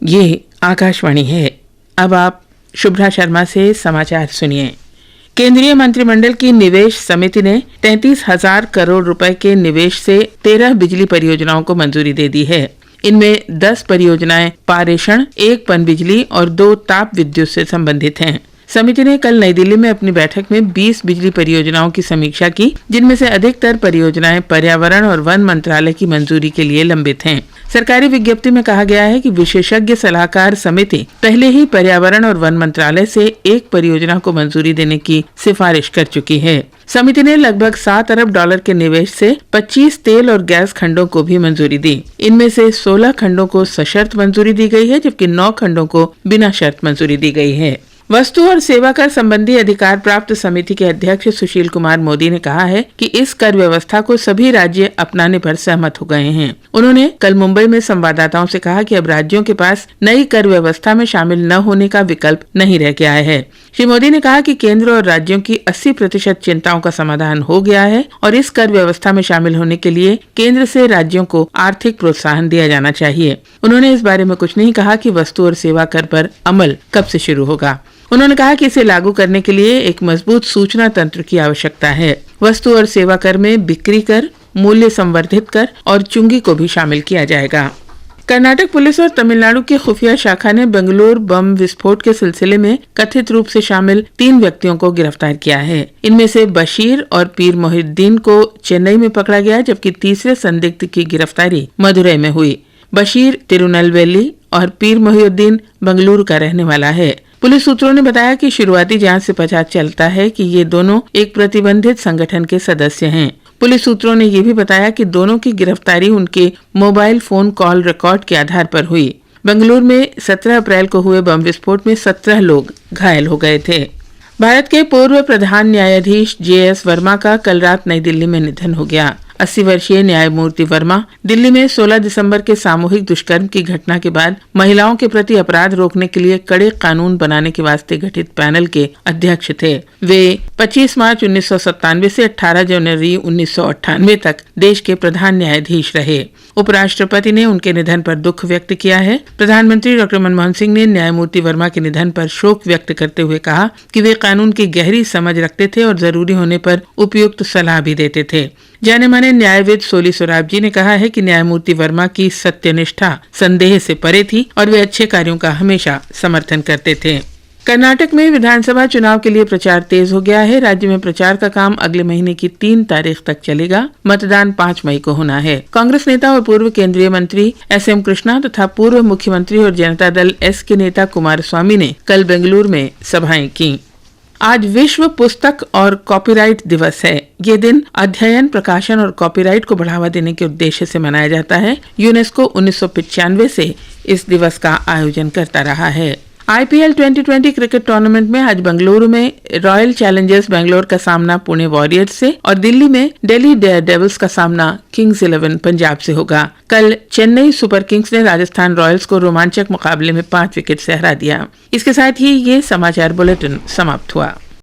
ये आकाशवाणी है। अब आप शुभ्रा शर्मा से समाचार सुनिए। केंद्रीय मंत्रिमंडल की निवेश समिति ने 33,000 करोड़ रुपए के निवेश से 13 बिजली परियोजनाओं को मंजूरी दे दी है। इनमें 10 परियोजनाएं पारेषण, 1 पनबिजली और 2 ताप विद्युत से संबंधित हैं। समिति ने कल नई दिल्ली में अपनी बैठक में 20 बिजली परियोजनाओं की समीक्षा की, जिनमें से अधिकतर परियोजनाएं पर्यावरण और वन मंत्रालय की मंजूरी के लिए लंबित हैं। सरकारी विज्ञप्ति में कहा गया है कि विशेषज्ञ सलाहकार समिति पहले ही पर्यावरण और वन मंत्रालय से एक परियोजना को मंजूरी देने की सिफारिश कर चुकी है। समिति ने लगभग $7 अरब के निवेश से 25 तेल और गैस खंडों को भी मंजूरी दी। इनमें से 16 खंडों को सशर्त मंजूरी दी गई है, जबकि 9 खंडों को बिना शर्त मंजूरी दी गई है। वस्तु और सेवा कर संबंधी अधिकार प्राप्त समिति के अध्यक्ष सुशील कुमार मोदी ने कहा है कि इस कर व्यवस्था को सभी राज्य अपनाने पर सहमत हो गए हैं। उन्होंने कल मुंबई में संवाददाताओं से कहा कि अब राज्यों के पास नई कर व्यवस्था में शामिल न होने का विकल्प नहीं रह गया है। श्री मोदी ने कहा कि केंद्र और राज्यों की 80% चिंताओं का समाधान हो गया है और इस कर व्यवस्था में शामिल होने के लिए केंद्र से राज्यों को आर्थिक प्रोत्साहन दिया जाना चाहिए। उन्होंने इस बारे में कुछ नहीं कहा कि वस्तु और सेवा कर पर अमल कब से शुरू होगा। उन्होंने कहा कि इसे लागू करने के लिए एक मजबूत सूचना तंत्र की आवश्यकता है। वस्तु और सेवा कर में बिक्री कर, मूल्य संवर्धित कर और चुंगी को भी शामिल किया जाएगा। कर्नाटक पुलिस और तमिलनाडु की खुफिया शाखा ने बेंगलुरु बम विस्फोट के सिलसिले में कथित रूप से शामिल 3 व्यक्तियों को गिरफ्तार किया है। इनमें से बशीर और पीर मोहिउद्दीन को चेन्नई में पकड़ा गया, जबकि तीसरे संदिग्ध की गिरफ्तारी मदुरई में हुई। बशीर तिरुनेलवेली और पीर मोहिउद्दीन बेंगलुरु का रहने वाला है। पुलिस सूत्रों ने बताया कि शुरुआती जांच से पता चलता है कि ये दोनों एक प्रतिबंधित संगठन के सदस्य हैं। पुलिस सूत्रों ने ये भी बताया कि दोनों की गिरफ्तारी उनके मोबाइल फोन कॉल रिकॉर्ड के आधार पर हुई। बेंगलुरु में 17 अप्रैल को हुए बम विस्फोट में 17 लोग घायल हो गए थे। भारत के पूर्व प्रधान न्यायाधीश JS वर्मा का कल रात नई दिल्ली में निधन हो गया। 80 वर्षीय न्यायमूर्ति वर्मा दिल्ली में 16 दिसंबर के सामूहिक दुष्कर्म की घटना के बाद महिलाओं के प्रति अपराध रोकने के लिए कड़े कानून बनाने के वास्ते गठित पैनल के अध्यक्ष थे। वे 25 मार्च 1997 से 18 जनवरी 1998 तक देश के प्रधान न्यायाधीश रहे। उपराष्ट्रपति ने उनके निधन पर दुख व्यक्त किया है। प्रधानमंत्री डॉ. मनमोहन सिंह ने न्यायमूर्ति वर्मा के निधन पर शोक व्यक्त करते हुए कहा कि वे कानून की गहरी समझ रखते थे और जरूरी होने पर उपयुक्त सलाह भी देते थे। जाने माने न्यायविद सोली सोराब जी ने कहा है कि न्यायमूर्ति वर्मा की सत्यनिष्ठा संदेह से परे थी और वे अच्छे कार्यों का हमेशा समर्थन करते थे। कर्नाटक में विधानसभा चुनाव के लिए प्रचार तेज हो गया है। राज्य में प्रचार का काम अगले महीने की 3 तारीख तक चलेगा। मतदान 5 मई को होना है। कांग्रेस नेता और पूर्व केंद्रीय मंत्री SM कृष्णा तथा पूर्व मुख्यमंत्री और जनता दल S के नेता कुमारस्वामी ने कल बेंगलुरु में सभाएं की। आज विश्व पुस्तक और कॉपीराइट दिवस है। ये दिन अध्ययन, प्रकाशन और कॉपीराइट को बढ़ावा देने के उद्देश्य से मनाया जाता है। यूनेस्को 1995 से इस दिवस का आयोजन करता रहा है। IPL 2020 क्रिकेट टूर्नामेंट में आज बेंगलुरु में रॉयल चैलेंजर्स बेंगलोर का सामना पुणे वॉरियर्स से और दिल्ली में दिल्ली डेयरडेविल्स का सामना किंग्स 11 पंजाब से होगा। कल चेन्नई सुपर किंग्स ने राजस्थान रॉयल्स को रोमांचक मुकाबले में 5 विकेट से हरा दिया। इसके साथ ही ये समाचार बुलेटिन समाप्त हुआ।